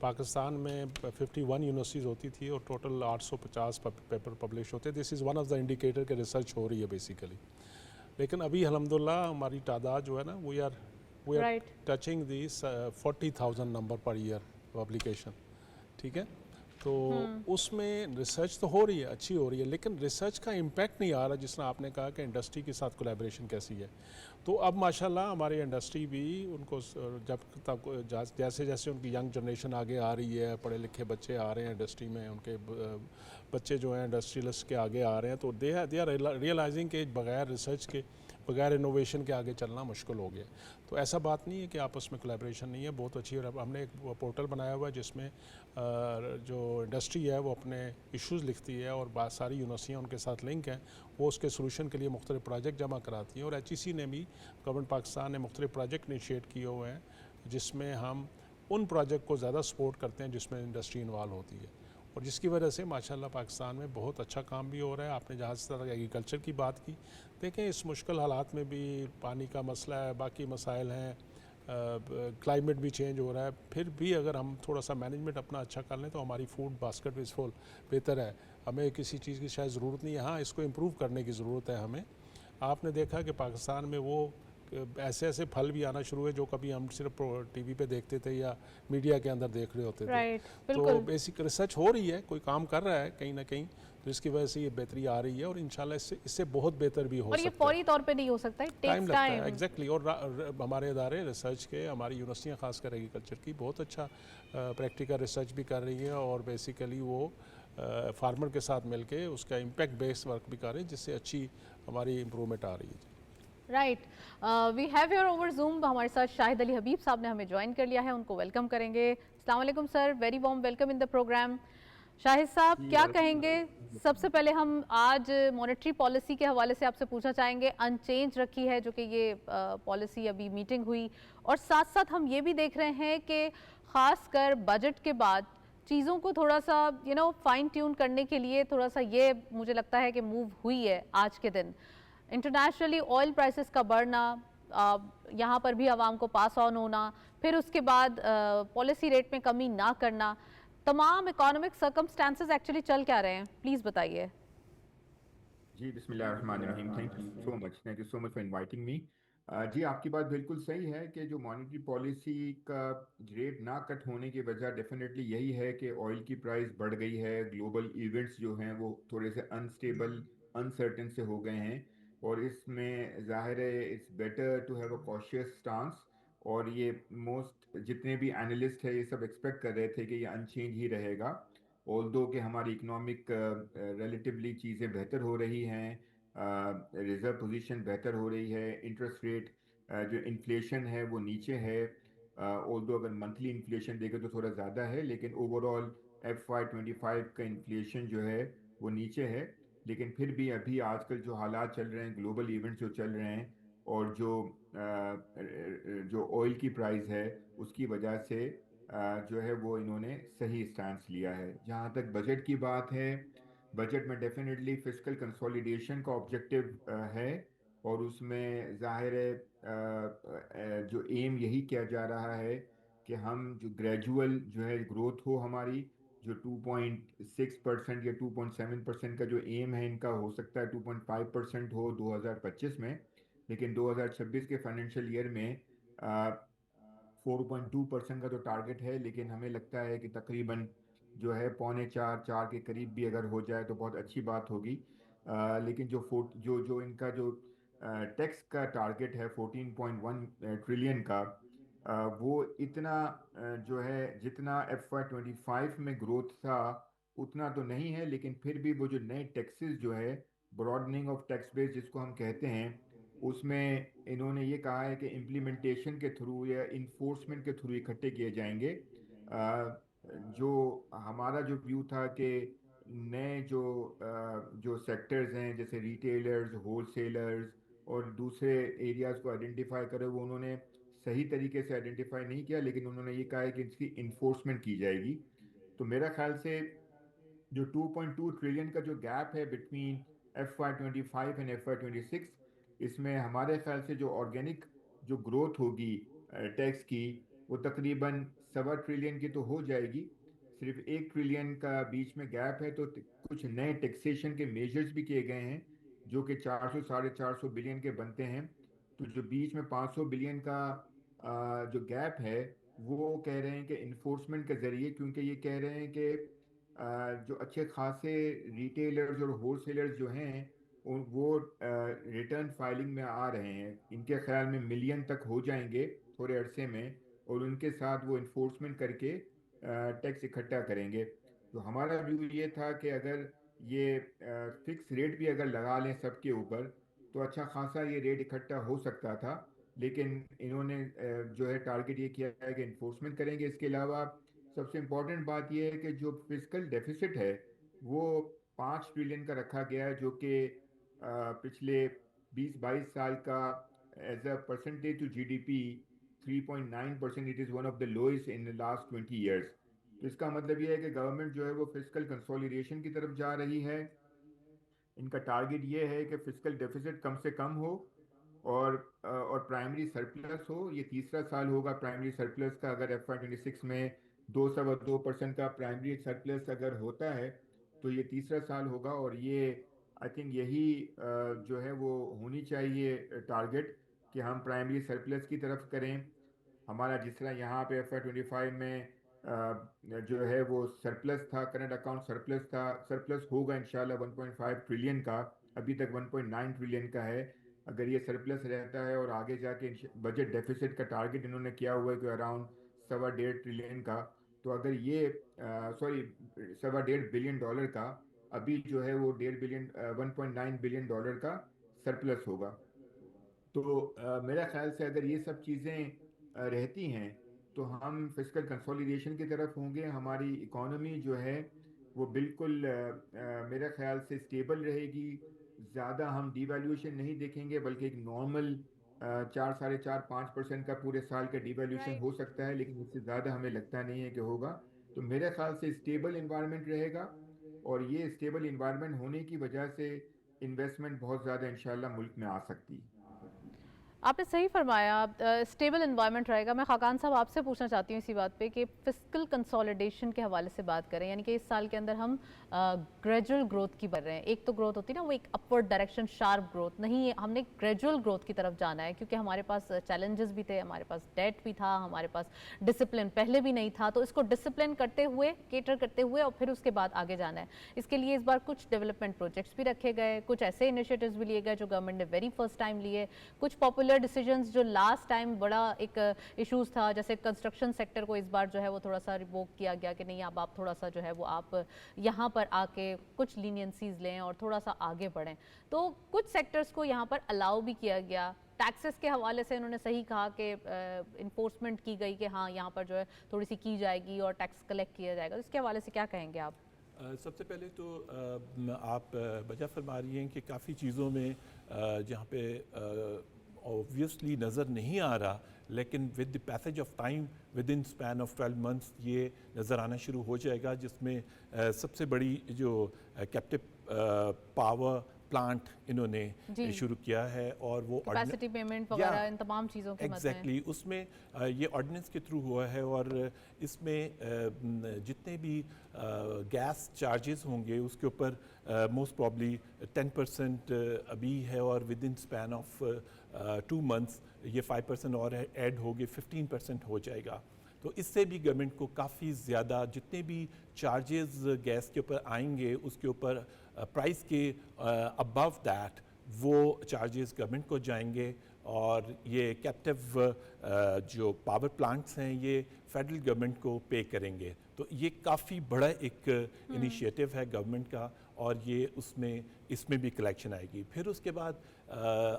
पाकिस्तान में 51 यूनिवर्सिटीज़ होती थी और टोटल 850 पेपर पब्लिश होते। This is one of the indicator कि रिसर्च हो रही है बेसिकली। लेकिन अभी अल्हम्दुलिल्लाह हमारी तादाद जो है ना, we are touching this 40,000 number per year publication, ठीक है। तो उसमें रिसर्च तो हो रही है, अच्छी हो रही है, लेकिन रिसर्च का इम्पैक्ट नहीं आ रहा। जिस तरह आपने कहा कि इंडस्ट्री के साथ कोलैबोरेशन कैसी है, तो अब माशाल्लाह हमारी इंडस्ट्री भी उनको जब तक जैसे जैसे उनकी यंग जनरेशन आगे आ रही है, पढ़े लिखे बच्चे आ रहे हैं इंडस्ट्री में, उनके बच्चे जो हैं इंडस्ट्रियलिस्ट के आगे आ रहे हैं, तो दे आर रियलाइजिंग कि बगैर रिसर्च के, बगैर इनोवेशन के आगे चलना मुश्किल हो गया। तो ऐसा बात नहीं है कि आपस में कोलैबोरेशन नहीं है, बहुत अच्छी। और हमने एक पोर्टल बनाया हुआ है जिसमें जो इंडस्ट्री है वो अपने इश्यूज़ लिखती है और सारी यूनिवर्सिटियाँ उनके साथ लिंक हैं, वो उसके सोल्यूशन के लिए मुख्तलिफ प्रोजेक्ट जमा कराती हैं। और HEC ने भी, गवर्नमेंट पाकिस्तान ने मुख्तलिफ प्रोजेक्ट इनिशिएट किए हुए हैं जिसमें हम उन प्रोजेक्ट को ज़्यादा सपोर्ट करते हैं जिसमें इंडस्ट्री इन्वॉल्व होती है, और जिसकी वजह से माशाल्लाह पाकिस्तान में बहुत अच्छा काम भी हो रहा है। आपने जहाँ से तक एग्रीकल्चर की बात की, देखें इस मुश्किल हालात में भी पानी का मसला है, बाकी मसाइल हैं, क्लाइमेट भी चेंज हो रहा है, फिर भी अगर हम थोड़ा सा मैनेजमेंट अपना अच्छा कर लें तो हमारी फूड बास्केट इज़ फुल बेहतर है। हमें किसी चीज़ की शायद ज़रूरत नहीं है, हाँ इसको इम्प्रूव करने की ज़रूरत है हमें। आपने देखा कि पाकिस्तान में वो ऐसे ऐसे फल भी आना शुरू हुए जो कभी हम सिर्फ टीवी पे देखते थे या मीडिया के अंदर देख रहे होते थे। तो बेसिक रिसर्च हो रही है, कोई काम कर रहा है कहीं ना कहीं, तो इसकी वजह से ये बेहतरी आ रही है और इंशाल्लाह इससे बहुत बेहतर भी हो सकता है। और ये फौरी तौर पे नहीं हो सकता है, टाइम लगता है। एग्जैक्टली। और हमारे इदारे रिसर्च के, हमारी यूनिवर्सिटियाँ खासकर एग्रीकल्चर की बहुत अच्छा प्रैक्टिकल रिसर्च भी कर रही है और बेसिकली वो फार्मर के साथ मिलके उसका इम्पैक्ट बेस्ड वर्क भी कर रही है, जिससे अच्छी हमारी इम्प्रूवमेंट आ रही है। Right, we have your over zoom. हमारे साथ शाहिद अली हबीब साहब ने हमें ज्वाइन कर लिया है, उनको वेलकम करेंगे। अस्सलाम वालेकुम sir, very warm welcome in the programme. Shahid साहब क्या कहेंगे? सबसे पहले हम आज मॉनेटरी पॉलिसी के हवाले से आपसे पूछना चाहेंगे। अनचेंज रखी है जो कि ये पॉलिसी अभी मीटिंग हुई, और साथ साथ हम ये भी देख रहे हैं कि ख़ासकर बजट के बाद चीज़ों को थोड़ा सा फाइन ट्यून करने के लिए थोड़ा सा ये मुझे लगता है कि मूव हुई है आज के दिन। इंटरनेशनली ऑयल प्राइसेस का बढ़ना, यहाँ पर भी आवाम को पास ऑन होना, फिर उसके बाद पॉलिसी रेट में कमी ना करना, तमाम इकोनॉमिक सर्कमस्टांसेस एक्चुअली चल क्या रहे हैं, प्लीज़ बताइए। जी बिस्मिल्लाहिर्रहमानिर्रहीम। Thank you so much for inviting me. जी, आपकी बात बिल्कुल सही है कि जो मॉनेटरी पॉलिसी का रेट ना कट होने की वजह डेफिनेटली यही है कि ऑयल की प्राइस बढ़ गई है। ग्लोबल इवेंट्स जो हैं वो थोड़े से अनस्टेबल, अनसर्टेन से हो गए हैं, और इसमें जाहिर है it's better to have a cautious stance. और ये मोस्ट जितने भी एनालिस्ट है ये सब एक्सपेक्ट कर रहे थे कि ये अनचेंज ही रहेगा। ऑल्दो कि हमारी इकोनॉमिक रिलेटिवली चीज़ें बेहतर हो रही हैं, रिजर्व पोजीशन बेहतर हो रही है, इंटरेस्ट रेट जो इन्फ्लेशन है वो नीचे है। ऑल्दो अगर मंथली इन्फ्लेशन देखें तो थोड़ा ज़्यादा है, लेकिन ओवरऑल FY 25 का इन्फ्लेशन जो है वो नीचे है। लेकिन फिर भी अभी आजकल जो हालात चल रहे हैं, ग्लोबल इवेंट्स जो चल रहे हैं, और जो ऑयल की प्राइस है उसकी वजह से जो है वो इन्होंने सही स्टैंड लिया है। जहाँ तक बजट की बात है, बजट में डेफिनेटली फिस्कल कंसोलिडेशन का ऑब्जेक्टिव है, और उसमें जाहिर है जो एम यही किया जा रहा है कि हम जो ग्रेजुअल जो है ग्रोथ हो हमारी, जो 2.6% या 2.7% का जो एम है इनका, हो सकता है 2.5% हो 2025 में, लेकिन 2026 के फाइनेंशियल ईयर में 4.2% का तो टारगेट है। लेकिन हमें लगता है कि तकरीबन जो है पौने चार, चार के करीब भी अगर हो जाए तो बहुत अच्छी बात होगी। लेकिन जो फोर्ट जो जो इनका जो टैक्स का टारगेट है 14.1 ट्रिलियन का, वो इतना जो है जितना FY 25 में ग्रोथ था उतना तो नहीं है, लेकिन फिर भी वो जो नए टैक्सेस जो है, ब्रॉडनिंग ऑफ टैक्स बेस जिसको हम कहते हैं, उसमें इन्होंने ये कहा है कि इम्प्लीमेंटेशन के थ्रू या इन्फोर्समेंट के थ्रू इकट्ठे किए जाएंगे। जो हमारा जो व्यू था कि नए जो सेक्टर्स हैं जैसे रिटेलर्स, होलसेलर्स और दूसरे एरियाज को आइडेंटिफाई करे, वो उन्होंने सही तरीके से आइडेंटिफाई नहीं किया, लेकिन उन्होंने ये कहा है कि इसकी इन्फोर्समेंट की जाएगी। तो मेरा ख्याल से जो 2.2 ट्रिलियन का जो गैप है बिटवीन FY 25 एंड FY 26, इसमें हमारे ख्याल से जो ऑर्गेनिक जो ग्रोथ होगी टैक्स की, वो तकरीबन 1.25 ट्रिलियन की तो हो जाएगी। सिर्फ 1 ट्रिलियन का बीच में गैप है, तो कुछ नए टैक्सेशन के मेजर्स भी किए गए हैं जो कि 400 साढ़े 400 बिलियन के बनते हैं। तो जो बीच में 500 बिलियन का जो गैप है, वो कह रहे हैं कि इन्फोर्समेंट के जरिए, क्योंकि ये कह रहे हैं कि जो अच्छे खासे रिटेलर्स और होलसेलर्स जो हैं वो रिटर्न फाइलिंग में आ रहे हैं, इनके ख्याल में मिलियन तक हो जाएंगे थोड़े अरसे में, और उनके साथ वो इन्फोर्समेंट करके टैक्स इकट्ठा करेंगे। तो हमारा व्यू ये था कि अगर ये फिक्स रेट भी अगर लगा लें सबके ऊपर तो अच्छा खासा ये रेट इकट्ठा हो सकता था। लेकिन इन्होंने जो है टारगेट ये किया है कि इन्फोर्समेंट करेंगे। इसके अलावा सबसे इम्पोर्टेंट बात यह है कि जो फिजिकल डेफिसिट है वो 5 ट्रिलियन का रखा गया है, जो कि पिछले 20-22 साल का as a percentage to GDP 3.9%। It is one of the lowest in the last 20 years. तो इसका मतलब यह है कि गवर्नमेंट जो है वो फिजिकल कंसोलिडेशन की तरफ जा रही है। इनका टारगेट ये है कि फिजिकल डेफिसिट कम से कम हो, और प्राइमरी सरप्लस हो। ये तीसरा साल होगा प्राइमरी सरप्लस का। अगर FY 26 में 2.25% का प्राइमरी सरप्लस अगर होता है तो ये तीसरा साल होगा, और ये आई थिंक यही जो है वो होनी चाहिए टारगेट, कि हम प्राइमरी सरप्लस की तरफ करें। हमारा जिस तरह यहाँ पे FY 25 में जो है वो सरप्लस था, करंट अकाउंट सरप्लस था, सरप्लस होगा इंशाल्लाह 1.5 ट्रिलियन का। अभी तक 1.9 ट्रिलियन का है। अगर ये सरप्लस रहता है और आगे जाके बजट डेफिसिट का टारगेट इन्होंने किया हुआ है कि अराउंड 1.25 ट्रिलियन का, तो अगर ये सॉरी 1.25 बिलियन डॉलर का, अभी जो है वो 1.5 बिलियन 1.9 बिलियन डॉलर का सरप्लस होगा। तो मेरा ख्याल से अगर ये सब चीज़ें रहती हैं तो हम फिजिकल कंसोलिडेशन की तरफ होंगे। हमारी इकोनॉमी जो है वो बिल्कुल मेरे ख्याल से स्टेबल रहेगी। ज़्यादा हम डिवैल्यूएशन नहीं देखेंगे, बल्कि एक नॉर्मल 4, 4.5, 5% का पूरे साल का डिवैल्यूएशन राइट। हो सकता है, लेकिन इससे ज़्यादा हमें लगता नहीं है कि होगा। तो मेरे ख्याल से स्टेबल इन्वायरमेंट रहेगा, और ये स्टेबल इन्वायरमेंट होने की वजह से इन्वेस्टमेंट बहुत ज़्यादा इंशाल्लाह मुल्क में आ सकती है। आपने सही फरमाया, स्टेबल एनवायरनमेंट रहेगा। मैं खाकान साहब आपसे पूछना चाहती हूँ इसी बात पे कि फिस्कल कंसोलिडेशन के हवाले से बात करें, यानी कि इस साल के अंदर हम ग्रेजुअल ग्रोथ की बढ़ रहे हैं। एक तो ग्रोथ होती है ना, वो एक अपवर्ड डायरेक्शन, शार्प ग्रोथ नहीं है, हमने ग्रेजुअल ग्रोथ की तरफ जाना है, क्योंकि हमारे पास चैलेंजेस भी थे, हमारे पास डेट भी था, हमारे पास डिसिप्लिन पहले भी नहीं था। तो इसको डिसिप्लिन करते हुए, केटर करते हुए और फिर उसके बाद आगे जाना है। इसके लिए इस बार कुछ डेवलपमेंट प्रोजेक्ट्स भी रखे गए, कुछ ऐसे इनिशिएटिव्स भी लिए गए जो गवर्नमेंट ने वेरी फर्स्ट टाइम लिए, कुछ पॉपुलर डिसीजंस जो लास्ट टाइम बड़ा एक इश्यूज था, जैसे कंस्ट्रक्शन सेक्टर को इस बार जो है वो थोड़ा सा रिवोक किया गया कि नहीं, अब आप थोड़ा सा जो है वो आप यहाँ पर आके कुछ लीनियंसीज लें और थोड़ा सा आगे बढ़ें। तो कुछ सेक्टर्स को यहाँ पर अलाउ भी किया गया। टैक्सेस के हवाले से उन्होंने सही कहा कि इन्फोर्समेंट की गई कि हाँ यहाँ पर जो है थोड़ी सी की जाएगी और टैक्स कलेक्ट किया जाएगा। तो इसके हवाले से क्या कहेंगे आप? सबसे पहले तो आप वजह फरमा रही हैं कि काफ़ी चीज़ों में जहाँ पे ऑब्वियसली नज़र नहीं आ रहा, लेकिन with the passage of time, with in span of 12 months ये नज़र आना शुरू हो जाएगा, जिसमें सबसे बड़ी जो कैप्टिव पावर प्लांट इन्होंने शुरू किया है और वो कैपेसिटी पेमेंट वगैरह इन तमाम चीज़ों के एग्जैक्टली उसमें ये ऑर्डिनेंस के थ्रू हुआ है। और इसमें जितने भी गैस चार्जेस होंगे उसके ऊपर मोस्ट प्रॉब्ली 10% अभी है और with in span of 2 months ये 5% और ऐड होगे, 15% हो जाएगा। तो इससे भी गवर्नमेंट को काफ़ी ज़्यादा जितने भी चार्जेस गैस के ऊपर आएंगे उसके ऊपर प्राइस के अबव दैट वो चार्जेस गवर्नमेंट को जाएंगे। और ये कैप्टिव जो पावर प्लांट्स हैं ये फेडरल गवर्नमेंट को पे करेंगे। तो ये काफ़ी बड़ा एक इनिशिएटिव है गवर्नमेंट का और ये इसमें भी कलेक्शन आएगी। फिर उसके बाद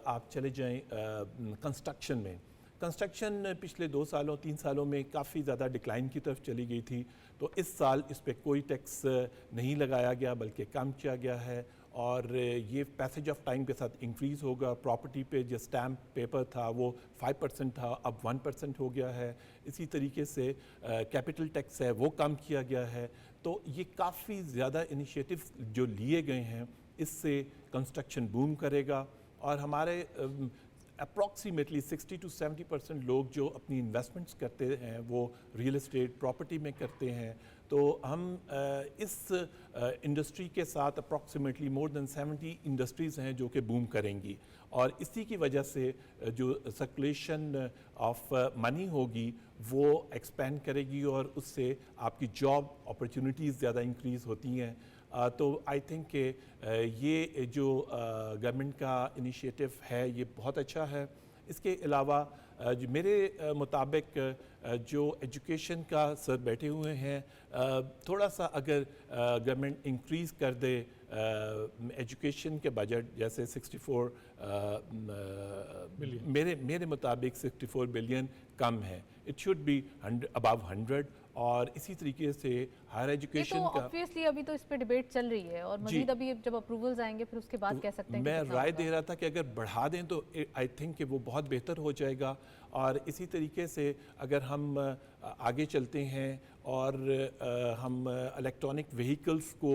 आप चले जाएं कंस्ट्रक्शन में। कंस्ट्रक्शन पिछले 2 सालों 3 सालों में काफ़ी ज़्यादा डिक्लाइन की तरफ चली गई थी, तो इस साल इस पर कोई टैक्स नहीं लगाया गया बल्कि कम किया गया है और ये पैसेज ऑफ टाइम के साथ इंक्रीज़ होगा। प्रॉपर्टी पे जो स्टैम्प पेपर था वो 5% था, अब 1% हो गया है। इसी तरीके से कैपिटल टैक्स है वो कम किया गया है। तो ये काफ़ी ज़्यादा इनिशिएटिव जो लिए गए हैं, इससे कंस्ट्रक्शन बूम करेगा और हमारे अप्रॉक्सीमेटली 60 to 70% लोग जो अपनी इन्वेस्टमेंट्स करते हैं वो रियल एस्टेट प्रॉपर्टी में करते हैं। तो हम इस इंडस्ट्री के साथ अप्रॉक्सीमेटली मोर देन 70 इंडस्ट्रीज़ हैं जो कि बूम करेंगी और इसी की वजह से जो सर्कुलेशन ऑफ मनी होगी वो एक्सपेंड करेगी और उससे आपकी जॉब अपॉर्चुनिटीज़ ज़्यादा इंक्रीज़ होती हैं। तो आई थिंक कि ये जो गवर्नमेंट का इनिशिएटिव है ये बहुत अच्छा है। इसके अलावा जो मेरे मुताबिक जो एजुकेशन का सर बैठे हुए हैं, थोड़ा सा अगर गवर्नमेंट इंक्रीज़ कर दे एजुकेशन के बजट, जैसे 64 मेरे मुताबिक 64 बिलियन कम है, इट शुड बी अबव 100। और इसी तरीके से हायर एजुकेशन तो का ऑब्वियसली अभी तो इस पे डिबेट चल रही है और मजीद अभी जब अप्रूवल्स आएंगे फिर उसके बाद कह सकते हैं। मैं राय दे रहा था कि अगर बढ़ा दें तो आई थिंक कि वो बहुत बेहतर हो जाएगा। और इसी तरीके से अगर हम आगे चलते हैं और हम इलेक्ट्रॉनिक व्हीकल्स को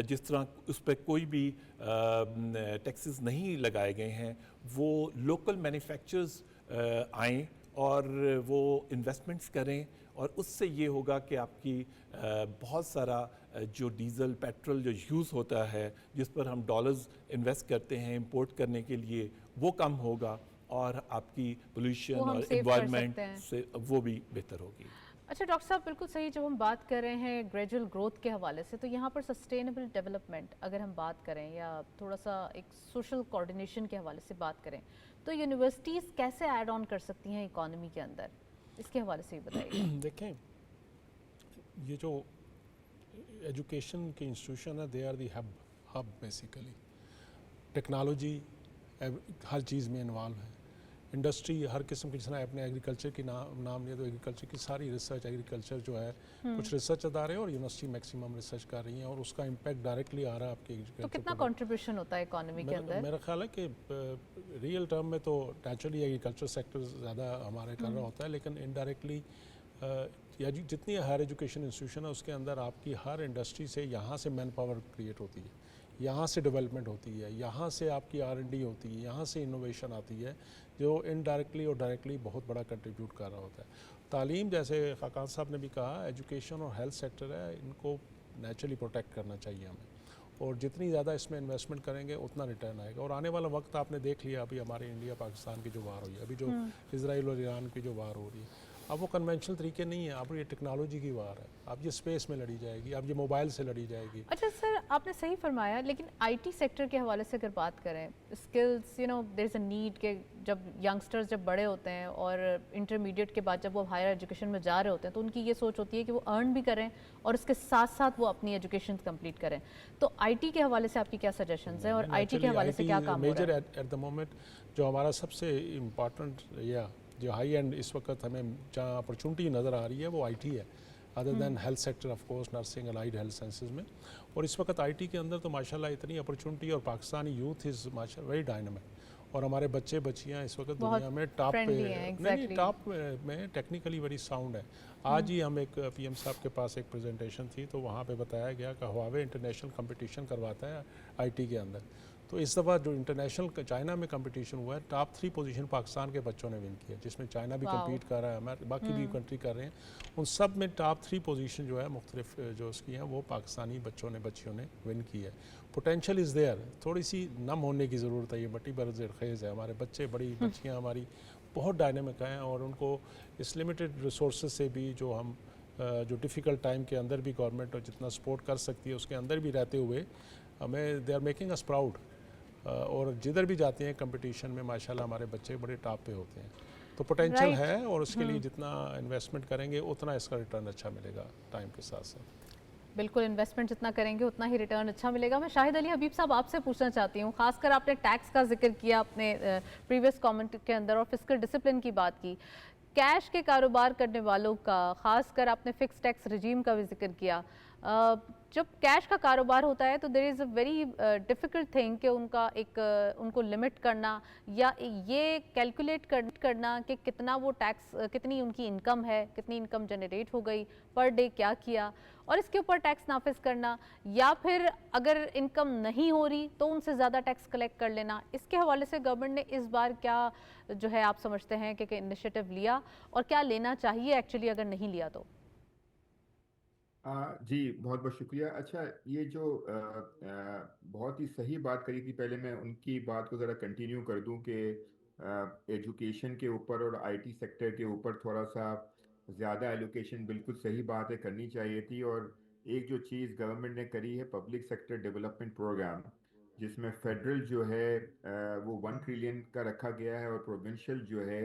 जिस तरह उस पर कोई भी टैक्सेस नहीं लगाए गए हैं, वो लोकल मैन्युफैक्चरर्स आएँ और वो इन्वेस्टमेंट्स करें और उससे ये होगा कि आपकी बहुत सारा जो डीज़ल पेट्रोल जो यूज़ होता है जिस पर हम डॉलर्स इन्वेस्ट करते हैं इंपोर्ट करने के लिए, वो कम होगा और आपकी पोल्यूशन और एनवायरनमेंट से वो भी बेहतर होगी। अच्छा डॉक्टर साहब, बिल्कुल सही। जब हम बात कर रहे हैं ग्रेजुअल ग्रोथ के हवाले से, तो यहाँ पर सस्टेनेबल डेवलपमेंट अगर हम बात करें या थोड़ा सा एक सोशल कोऑर्डिनेशन के हवाले से बात करें, तो यूनिवर्सिटीज़ कैसे ऐड ऑन कर सकती हैं इकोनॉमी के अंदर, इसके हवाले से भी बताइए। देखें, ये जो एजुकेशन के इंस्टीट्यूशन है, they are the hub basically. Technology हर चीज़ में इन्वॉल्व है, इंडस्ट्री हर किस्म की, जिसने अपने एग्रीकल्चर की नाम लिया तो एग्रीकल्चर की सारी रिसर्च, एग्रीकल्चर जो है कुछ रिसर्च अदारे और यूनिवर्सिटी मैक्सिमम रिसर्च कर रही हैं और उसका इम्पैक्ट डायरेक्टली आ रहा है आपके एग्रीकल्चर। तो कितना कंट्रीब्यूशन होता है इकोनॉमी के अंदर? मेरा ख्याल है कि रियल टर्म में तो नेचुरली एग्रीकल्चर सेक्टर ज़्यादा हमारे कर रहा होता है, लेकिन इनडायरेक्टली या जितनी हायर एजुकेशन इंस्टीट्यूशन है उसके अंदर आपकी हर इंडस्ट्री से यहाँ से मैन पावर क्रिएट होती है। यहाँ से डेवलपमेंट होती है, यहाँ से आपकी R&D होती है, यहाँ से इनोवेशन आती है, जो इनडायरेक्टली और डायरेक्टली बहुत बड़ा कंट्रीब्यूट कर रहा होता है। तालीम, जैसे खाकान साहब ने भी कहा, एजुकेशन और हेल्थ सेक्टर है, इनको नेचुरली प्रोटेक्ट करना चाहिए हमें, और जितनी ज़्यादा इसमें इन्वेस्टमेंट करेंगे उतना रिटर्न आएगा। और आने वाला वक्त आपने देख लिया, अभी हमारे इंडिया पाकिस्तान की जो वार हुई है, अभी जो इसराइल और ईरान की जो वार हो रही है, अब वो कन्वेंशनल तरीके नहीं है, अब ये टेक्नोलॉजी की वार है, अब ये स्पेस में लड़ी जाएगी, अब ये मोबाइल से लड़ी जाएगी। अच्छा सर, आपने सही फरमाया, लेकिन आईटी सेक्टर के हवाले से अगर बात करें, skills, there is a need कि जब यंगस्टर्स जब बड़े होते हैं और इंटरमीडिएट के बाद जब वो हायर एजुकेशन में जा रहे होते हैं, तो उनकी ये सोच होती है कि वो अर्न भी करें और उसके साथ साथ वो अपनी एजुकेशन कंप्लीट करें। तो आईटी के हवाले से आपकी क्या सजेशंस हैं और आईटी के हवाले से क्या काम हो रहा है? एट द मोमेंट जो हमारा सबसे इम्पॉर्टेंट या जो हाई एंड इस वक्त हमें जहाँ अपॉर्चुनिटी नज़र आ रही है वो आईटी है, other than health sector, of course nursing, allied health sciences में। और इस वक्त आईटी के अंदर तो माशाल्लाह इतनी अपॉर्चुनिटी, और पाकिस्तानी यूथ इज़ माशा वेरी डायनामिक, और हमारे बच्चे बच्चियाँ इस वक्त दुनिया में टॉप पे, नहीं टॉप में टेक्निकली वेरी साउंड है। आज ही हम एक पीएम साहब के पास एक प्रेजेंटेशन थी, तो वहाँ पे बताया गया कि हुआवे इंटरनेशनल कंपटीशन करवाता है आईटी के अंदर। तो इस दफ़ा जो इंटरनेशनल चाइना में कंपटीशन हुआ है, टॉप 3 पोजीशन पाकिस्तान के बच्चों ने विन किया, जिसमें चाइना भी कम्पीट कर रहा है, हमारे बाकी भी कंट्री कर रहे हैं। उन सब में टॉप 3 पोजीशन जो है मुख्तलिफ जो उसकी हैं वो पाकिस्तानी बच्चों ने बच्चियों ने विन की है। पोटेंशियल इज़ देयर, थोड़ी सी नम होने की ज़रूरत है, ये मट्टी बरज़ेरखेज़ है। हमारे बच्चे, बड़ी बच्चियाँ हमारी बहुत डायनेमिक हैं, और उनको इस लिमिटेड रिसोर्स से भी जो हम जो डिफ़िकल्ट टाइम के अंदर भी गवर्नमेंट और जितना सपोर्ट कर सकती है उसके अंदर भी रहते हुए हमें they are making us proud. और जिधर भी जाते हैं कंपटीशन में माशाल्लाह हमारे बच्चे बड़े टॉप पे होते हैं। तो पोटेंशियल है, और उसके लिए जितना इन्वेस्टमेंट करेंगे उतना इसका रिटर्न अच्छा मिलेगा टाइम के साथ साथ। बिल्कुल, इन्वेस्टमेंट जितना करेंगे उतना ही रिटर्न अच्छा मिलेगा। मैं शाहिद अली हबीब साहब आपसे पूछना चाहती हूँ, खासकर आपने टैक्स का जिक्र किया अपने प्रीवियस कमेंट के अंदर और फिस्कल डिसिप्लिन की बात की, कैश के कारोबार करने वालों का, खासकर आपने फिक्स टैक्स रिजीम का भी जिक्र किया। जब कैश का कारोबार होता है तो there is a very difficult thing कि उनको लिमिट करना या ये कैलकुलेट करना कि कितना वो टैक्स, कितनी उनकी इनकम है, कितनी इनकम जनरेट हो गई पर डे, क्या किया, और इसके ऊपर टैक्स नाफिज करना, या फिर अगर इनकम नहीं हो रही तो उनसे ज़्यादा टैक्स कलेक्ट कर लेना। इसके हवाले से गवर्नमेंट ने इस बार क्या जो है आप समझते हैं कि इनिशिएटिव लिया, और क्या लेना चाहिए एक्चुअली अगर नहीं लिया तो? जी, बहुत बहुत शुक्रिया। अच्छा, ये जो बहुत ही सही बात करी थी, पहले मैं उनकी बात को ज़रा कंटिन्यू कर दूं कि एजुकेशन के ऊपर और आईटी सेक्टर के ऊपर थोड़ा सा ज़्यादा एलोकेशन, बिल्कुल सही बात है, करनी चाहिए थी। और एक जो चीज़ गवर्नमेंट ने करी है, पब्लिक सेक्टर डेवलपमेंट प्रोग्राम, जिसमें फेडरल जो है वो 1 ट्रिलियन का रखा गया है, और प्रोविंशियल जो है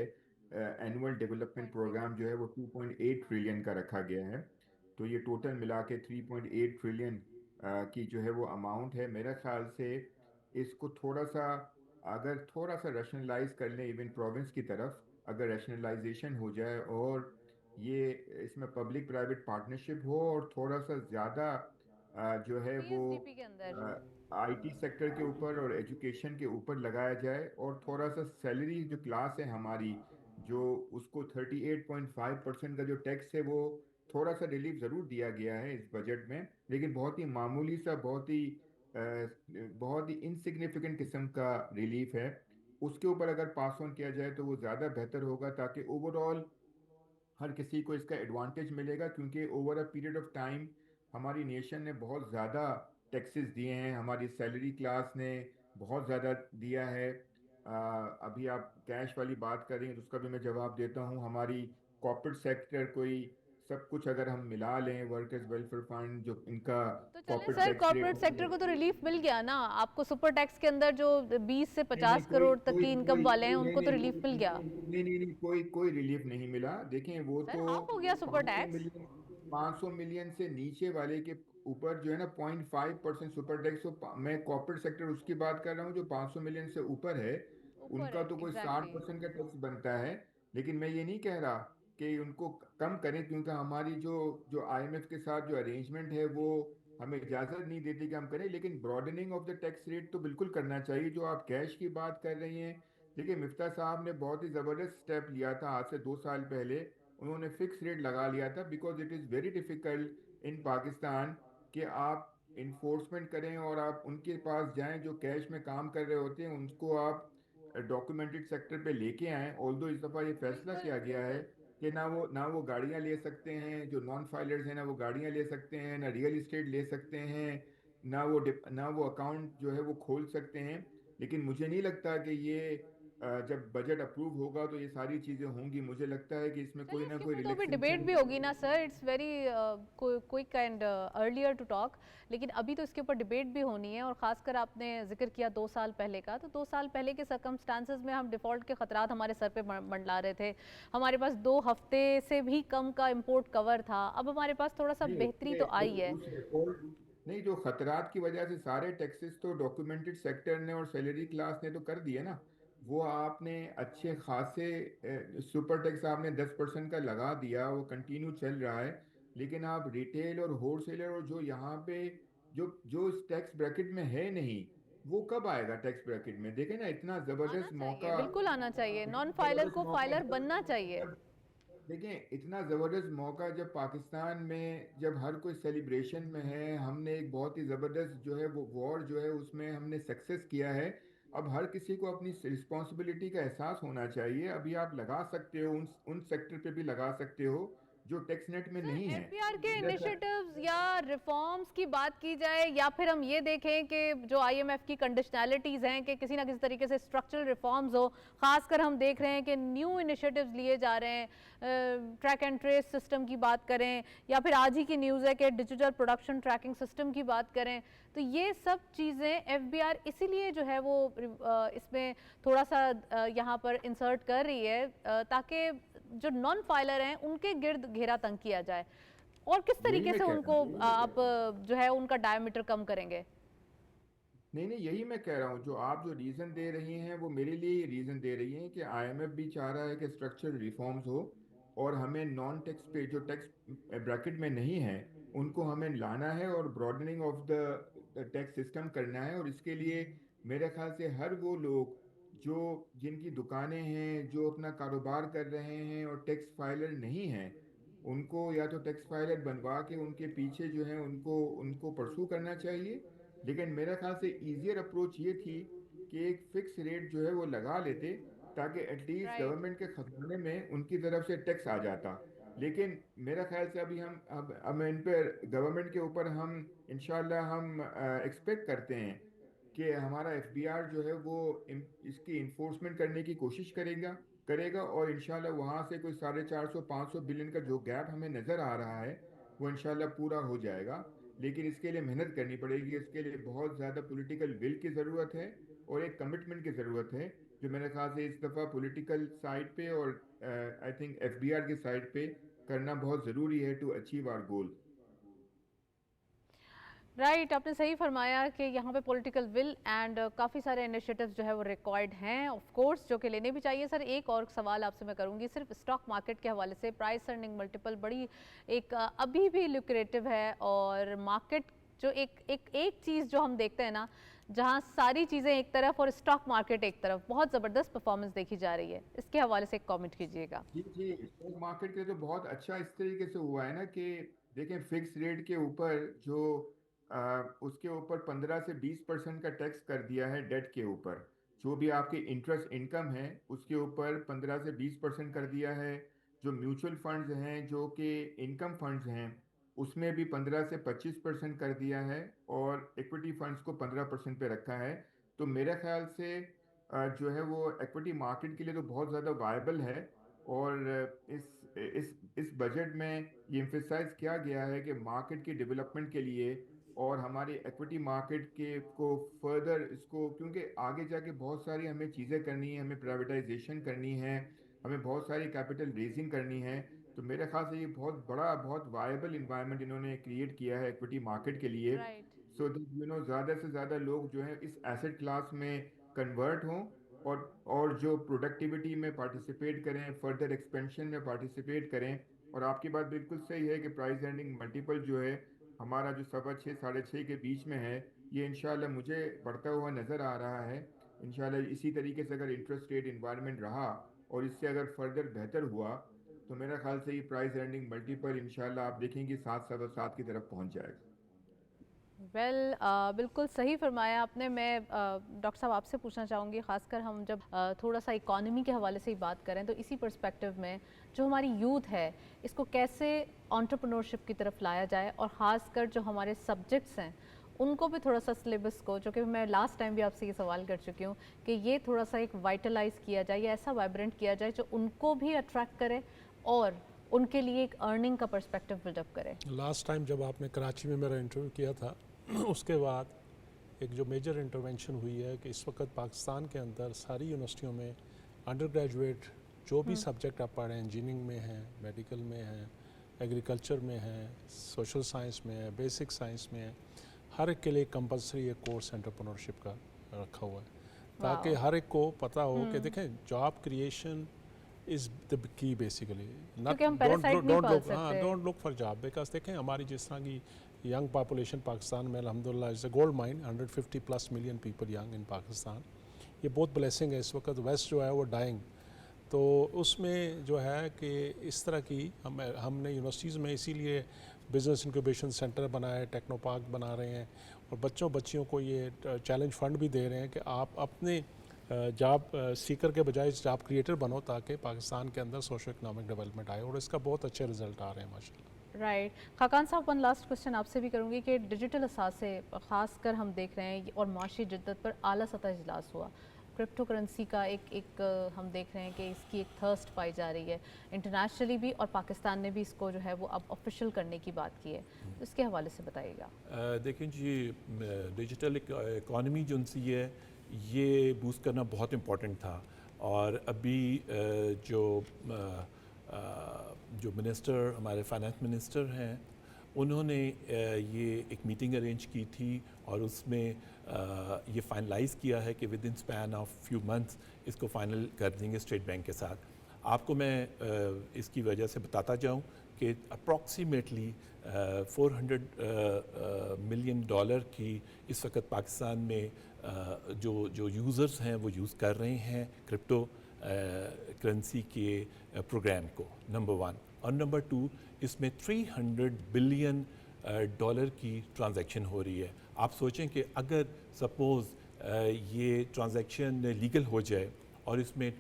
एनुअल डेवलपमेंट प्रोग्राम जो है वो 2.8 ट्रिलियन का रखा गया है। तो ये टोटल मिला के 3.8 ट्रिलियन की जो है वो अमाउंट है। मेरा ख्याल से इसको थोड़ा सा, अगर थोड़ा सा रैशनलाइज कर लें, इवन प्रोविंस की तरफ अगर रैशनलाइजेशन हो जाए, और ये इसमें पब्लिक प्राइवेट पार्टनरशिप हो, और थोड़ा सा ज़्यादा जो है वो पीएसडीपी के अंदर। आईटी सेक्टर के ऊपर और एजुकेशन के ऊपर लगाया जाए, और थोड़ा सा सैलरी जो क्लास है हमारी, जो उसको 38.5% का जो टैक्स है वो थोड़ा सा रिलीफ ज़रूर दिया गया है इस बजट में, लेकिन बहुत ही मामूली सा, बहुत ही इनसिग्निफिकेंट किस्म का रिलीफ है। उसके ऊपर अगर पास ऑन किया जाए तो वो ज़्यादा बेहतर होगा, ताकि ओवरऑल हर किसी को इसका एडवांटेज मिलेगा। क्योंकि over a period of time हमारी नेशन ने बहुत ज़्यादा टैक्सेस दिए हैं, हमारी सैलरी क्लास ने बहुत ज़्यादा दिया है। अभी आप कैश वाली बात कर रही हैं तो उसका भी मैं जवाब देता हूँ। हमारी कॉर्पोरेट सेक्टर, कोई सब कुछ अगर हम मिला लें, वर्कर्स वेलफेयर फंड, जो इनका तो चलें corporate sir, tax corporate sector rate, को तो रिलीफ मिल गया ना, आपको सुपर टैक्स के अंदर जो 20 से नहीं नहीं 50 कोई करोड़ तक कोई की इनकम कोई वाले हैं नहीं उनको तो नहीं रिलीफ मिल गया। नहीं नहीं नहीं कोई कोई रिलीफ नहीं मिला। देखें, वो सर तो हाफ हो गया सुपर 500 टैक्स। मिलियन 500 मिलियन से नीचे वाले के ऊपर जो है ना 0.5% सुपर टैक्स। तो मैं कॉर्पोरेट सेक्टर उसकी बात कर रहा हूँ जो 500 मिलियन से ऊपर है, ऊपर उनका है, तो कोई एग्जैक्टली। 60% का टैक्स बनता है। लेकिन मैं ये नहीं कह रहा कि उनको कम करें, क्योंकि हमारी जो जो आईएमएफ के साथ जो अरेंजमेंट है वो हमें इजाज़त नहीं देती कि हम करें। लेकिन broadening of the tax rate तो बिल्कुल करना चाहिए। जो आप कैश की बात कर रही हैं, देखिए मिफ्ता साहब ने बहुत ही ज़बरदस्त स्टेप लिया था आज से 2 साल पहले। उन्होंने फिक्स रेट लगा लिया था, because it is very difficult इन पाकिस्तान कि आप इन्फोर्समेंट करें और आप उनके पास जाएं जो कैश में काम कर रहे होते हैं, उनको आप डॉक्यूमेंटेड सेक्टर पे लेके आएं। ऑल्दो इस दफ़ा ये फैसला बिल्कुल किया गया है बिल्कुल। कि ना वो गाड़ियां ले सकते हैं, जो नॉन फाइलर्स हैं ना वो गाड़ियां ले सकते हैं, ना रियल इस्टेट ले सकते हैं, ना वो अकाउंट जो है वो खोल सकते हैं। लेकिन मुझे नहीं लगता कि ये जब बजट अप्रूव होगा तो ये सारी चीज़ें होंगी। मुझे लगता है कि इसमें कोई चलिए ना इसके कोई ऊपर तो अभी डिबेट रिलैक्सेशन। भी होगी ना sir, it's very quick and earlier to talk, लेकिन अभी तो इसके ऊपर डिबेट भी होनी है। और खासकर आपने जिक्र किया 2 साल पहले का, तो 2 साल पहले के सर्कमस्टांसेस में हम डिफ़ॉल्ट के खतरात हमारे सर पे मंडला रहे थे। हमारे पास 2 हफ्ते से भी कम का इंपोर्ट कवर था, अब हमारे पास थोड़ा सा नहीं बेहतरी उसमें तो आई है। उस डिफॉल्ट नहीं, जो खतरात की वजह से सारे टैक्सेस तो डॉक्यूमेंटेड सेक्टर ने और सैलरी क्लास ने तो कर दिए ना। वो आपने अच्छे खासे सुपर टैक्स आपने 10% का लगा दिया, वो कंटिन्यू चल रहा है। लेकिन आप रिटेल और होलसेलर और जो यहाँ पे जो जो इस टैक्स ब्रैकेट में है नहीं, वो कब आएगा टैक्स ब्रैकेट में? देखें ना, इतना आना ज़बरदस्त चाहिए, मौका, बिल्कुल आना चाहिए, इतना नॉन फाइलर ज़बरदस्त को मौका फाइलर जब बनना चाहिए। जब देखें, इतना ज़बरदस्त मौका जब पाकिस्तान में जब हर कोई सेलिब्रेशन में है, हमने एक बहुत ही ज़बरदस्त जो है वो वॉर जो है उसमें हमने सक्सेस किया है। अब हर किसी को अपनी रिस्पॉन्सिबिलिटी का एहसास होना चाहिए। अभी आप लगा सकते हो, उन सेक्टर पे भी लगा सकते हो जो टैक्स नेट में सर नहीं है। एफबीआर के जैसा इनिशिएटिव्स या रिफॉर्म्स की बात की जाए, या फिर हम ये देखें कि जो आईएमएफ की कंडीशनैलिटीज हैं कि किसी ना किसी तरीके से स्ट्रक्चरल रिफॉर्म्स हो, खासकर हम देख रहे हैं कि न्यू इनिशिएटिव्स लिए जा रहे हैं, ट्रैक एंड ट्रेस सिस्टम की बात करें, या फिर आज ही की न्यूज़ है कि डिजिटल प्रोडक्शन ट्रैकिंग सिस्टम की बात करें, तो ये सब चीज़ें एफबीआर इसीलिए जो है वो इसमें थोड़ा सा यहाँ पर इंसर्ट कर रही है, ताकि जो नॉन फाइलर हैं उनके गिर्द घेरा तंग किया जाए। और किस यही तरीके मैं से कह रहा उनको हूँ। आप जो है उनका डायमीटर कम करेंगे? नहीं नहीं, यही मैं कह रहा हूँ। जो आप जो रीज़न दे रही हैं वो मेरे लिए रीज़न दे रही हैं कि आईएमएफ भी चाह रहा है कि स्ट्रक्चरल रिफॉर्म्स हो, और हमें नॉन टैक्स पे जो टैक्स ब्रैकेट में नहीं है उनको हमें लाना है और broadening of the tax system करना है। और इसके लिए मेरे ख्याल से हर वो लोग जो जिनकी दुकानें हैं, जो अपना कारोबार कर रहे हैं और टैक्स फाइलर नहीं हैं, उनको या तो टैक्स फाइलर बनवा के उनके पीछे जो है उनको उनको परसू करना चाहिए। लेकिन मेरे ख्याल से इजियर अप्रोच ये थी कि एक फिक्स रेट जो है वो लगा लेते, ताकि एटलीस्ट राइट। गवर्नमेंट के खजाने में उनकी तरफ से टैक्स आ जाता। लेकिन मेरा ख्याल से अभी हम अब इन पर गवर्नमेंट के ऊपर हम इंशाल्लाह हम एक्सपेक्ट करते हैं कि हमारा एफबीआर जो है वो इसकी इन्फोर्समेंट करने की कोशिश करेगा और इंशाल्लाह वहाँ से कोई 450-500 बिलियन का जो गैप हमें नज़र आ रहा है वो इंशाल्लाह पूरा हो जाएगा। लेकिन इसके लिए मेहनत करनी पड़ेगी, इसके लिए बहुत ज़्यादा पॉलिटिकल विल की ज़रूरत है और एक कमिटमेंट की ज़रूरत है, जो मेरे ख्याल से इस दफ़ा पॉलिटिकल साइड पे और आई थिंक एफबीआर की साइड पे करना बहुत ज़रूरी है to achieve our goal. Right, आपने सही फरमाया कि यहाँ पे पॉलिटिकल विल एंड काफ़ी सारे इनिशिएटिव्स जो है वो रिकॉर्ड हैं ऑफ कोर्स, जो कि लेने भी चाहिए। सर एक और सवाल आपसे मैं करूँगी, सिर्फ स्टॉक मार्केट के हवाले से प्राइस अर्निंग मल्टीपल बड़ी एक अभी भी लुक्रेटिव है, और मार्केट जो एक चीज़ जो हम देखते हैं ना, जहाँ सारी चीज़ें एक तरफ और स्टॉक मार्केट एक तरफ, बहुत ज़बरदस्त परफॉर्मेंस देखी जा रही है, इसके हवाले से एक कॉमेंट कीजिएगा। जी जी, स्टॉक मार्केट के लिए तो बहुत अच्छा इस तरीके से हुआ है ना कि देखें, फिक्स रेट के ऊपर जो उसके ऊपर 15 से 20% का टैक्स कर दिया है डेट के ऊपर। जो भी आपकी इंटरेस्ट इनकम है उसके ऊपर 15 से 20% कर दिया है। जो म्यूचुअल फंड्स हैं, जो कि इनकम फंड्स हैं, उसमें भी 15 से 25% कर दिया है, और इक्विटी फंड्स को 15% पे रखा है। तो मेरे ख्याल से जो है वो इक्विटी मार्केट के लिए तो बहुत ज़्यादा वायबल है। और इस बजट में ये एम्फेसाइज किया गया है कि मार्केट की डेवलपमेंट के लिए और हमारे इक्विटी मार्केट के को फर्दर इसको, क्योंकि आगे जाके बहुत सारी हमें चीज़ें करनी है, हमें प्राइवेटाइजेशन करनी है, हमें बहुत सारी कैपिटल रेजिंग करनी है। तो मेरे ख्याल से ये बहुत बड़ा बहुत वायबल इन्वायरमेंट इन्होंने क्रिएट किया है इक्विटी मार्केट के लिए। राइट। सो दैट ज़्यादा से ज़्यादा लोग जो है इस एसेट क्लास में कन्वर्ट हों और जो प्रोडक्टिविटी में पार्टिसिपेट करें, फर्दर एक्सपेंशन में पार्टिसिपेट करें। और आपकी बात बिल्कुल सही है कि प्राइस अर्निंग मल्टीपल जो है हमारा जो 6.25 6.5 के बीच में है, ये इंशाल्लाह मुझे बढ़ता हुआ नज़र आ रहा है। इंशाल्लाह इसी तरीके से अगर इंटरेस्ट रेट इन्वायरमेंट रहा और इससे अगर फर्दर बेहतर हुआ तो मेरा ख्याल से ये प्राइस अर्निंग मल्टीपल इंशाल्लाह आप देखेंगे 7 7.7 की तरफ पहुंच जाएगा। बिल्कुल सही फरमाया आपने। मैं डॉक्टर साहब आपसे पूछना चाहूँगी, ख़ासकर हम जब थोड़ा सा इकॉनमी के हवाले से ही बात करें तो इसी पर्सपेक्टिव में जो हमारी यूथ है इसको कैसे एंटरप्रेन्योरशिप की तरफ लाया जाए, और ख़ासकर जो हमारे सब्जेक्ट्स हैं उनको भी थोड़ा सा सिलेबस को, जो कि मैं लास्ट टाइम भी आपसे ये सवाल कर चुकी हूँ, कि ये थोड़ा सा एक वाइटलाइज किया जाए या ऐसा वाइब्रेंट किया जाए जो उनको भी अट्रैक्ट करे और उनके लिए एक अर्निंग का पर्सपेक्टिव बिल्डअप करे। लास्ट टाइम जब आपने कराची में मेरा इंटरव्यू किया था उसके बाद एक जो मेजर इंटरवेंशन हुई है कि इस वक्त पाकिस्तान के अंदर सारी यूनिवर्सिटियों में अंडर ग्रेजुएट जो भी सब्जेक्ट आप पढ़ें, इंजीनियरिंग में हैं, मेडिकल में हैं, एग्रीकल्चर में हैं, सोशल साइंस में है, बेसिक साइंस में है, हर एक के लिए कंपलसरी एक कोर्स एंटरप्रेन्योरशिप का रखा हुआ है, ताकि हर एक को पता हो कि देखें job creation is the key basically, don't look for job, because देखें हमारी जिस तरह की यंग पॉपुलेशन पाकिस्तान में अल्हम्दुलिल्लाह is a gold mine, 150+ million people young in Pakistan, ये बहुत ब्लेसिंग है। इस वक्त वेस्ट जो है वो डाइंग, तो उसमें जो है कि इस तरह की हमने यूनिवर्सिटीज़ में इसीलिए बिज़नेस इंक्यूबेशन सेंटर बनाए, टेक्नो पार्क बना रहे हैं, और बच्चियों को ये चैलेंज फंड भी दे रहे हैं कि आप अपने जॉब सीकर के बजाय जॉब क्रिएटर बनो, ताकि पाकिस्तान के अंदर सोशो इकनॉमिक डेवलपमेंट आए, और इसका बहुत अच्छे रिजल्ट आ रहे हैं माशाल्लाह। राइट खाकान साहब, वन लास्ट क्वेश्चन आपसे भी करूँगी कि डिजिटल असासे ख़ासकर हम देख रहे हैं और माशी जिद्दत पर आला सतह इजलास हुआ, क्रिप्टो करेंसी का एक हम देख रहे हैं कि इसकी एक थर्स्ट पाई जा रही है इंटरनेशनली भी, और पाकिस्तान ने भी इसको जो है वो अब ऑफिशियल करने की बात की है, तो इसके हवाले से बताइएगा। देखिए जी, डिजिटल इकॉनमी जो सी है ये बूस्ट करना बहुत इम्पोर्टेंट था, और अभी जो मिनिस्टर हमारे फाइनेंस मिनिस्टर हैं उन्होंने ये एक मीटिंग अरेंज की थी, और उसमें ये फाइनलाइज़ किया है कि with in span of few months इसको फाइनल कर देंगे स्टेट बैंक के साथ। आपको मैं इसकी वजह से बताता जाऊं कि अप्रॉक्सीमेटली $400 मिलियन की इस वक्त पाकिस्तान में जो यूज़र्स हैं वो यूज़ कर रहे हैं क्रिप्टो करेंसी के प्रोग्राम को, नंबर 1, और नंबर 2 इसमें $300 बिलियन की ट्रांजैक्शन हो रही है। आप सोचें कि अगर सपोज़ ये ट्रांजैक्शन लीगल हो जाए और इसमें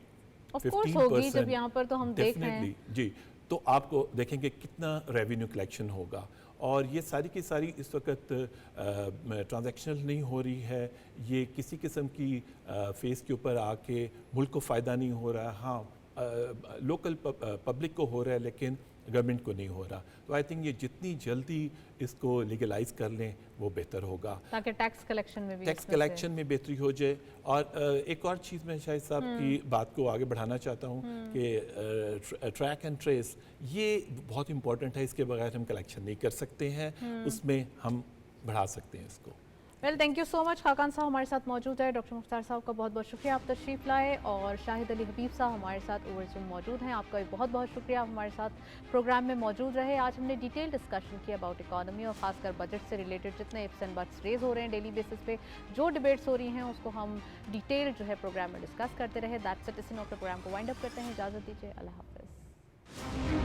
15% जब यहाँ पर तो हम देख रहे हैं जी, तो आपको देखेंगे कितना रेवेन्यू कलेक्शन होगा, और ये सारी की सारी इस वक्त ट्रांजैक्शनल नहीं हो रही है, ये किसी किस्म की फेस के ऊपर आके मुल्क को फ़ायदा नहीं हो रहा, हाँ लोकल पब्लिक को हो रहा है लेकिन गवर्नमेंट को नहीं हो रहा। तो आई थिंक ये जितनी जल्दी इसको लीगलाइज कर लें वो बेहतर होगा, ताकि टैक्स कलेक्शन में बेहतरी हो जाए। और एक और चीज़ मैं शायद साहब की बात को आगे बढ़ाना चाहता हूँ कि ट्रैक एंड ट्रेस ये बहुत इंपॉर्टेंट है, इसके बगैर हम कलेक्शन नहीं कर सकते हैं, उसमें हम बढ़ा सकते हैं इसको। Well, thank you so much. Khaqan साहब हमारे साथ मौजूद है, डॉक्टर मुख्तार साहब का बहुत बहुत शुक्रिया आप तशरीफ़ लाए, और शाहिद अली हबीब साहब हमारे साथ ओवर ज़ूम मौजूद हैं, आपका भी बहुत बहुत शुक्रिया आप हमारे साथ प्रोग्राम में मौजूद रहे। आज हमने डिटेल डिस्कशन किया अबाउट इकॉनमी, और ख़ासकर बजट से रिलेटेड जितने इफ्स एंड बट्स रेज हो रहे हैं डेली बेसिस पे, जो डिबेट्स हो रही हैं उसको हम डिटेल जो है प्रोग्राम में डिस्कस करते रहे। दैट्स इट, इसी नोट पे प्रोग्राम को वाइंड अप करते हैं, इजाज़त दीजिए, अल्लाह हाफ़िज़।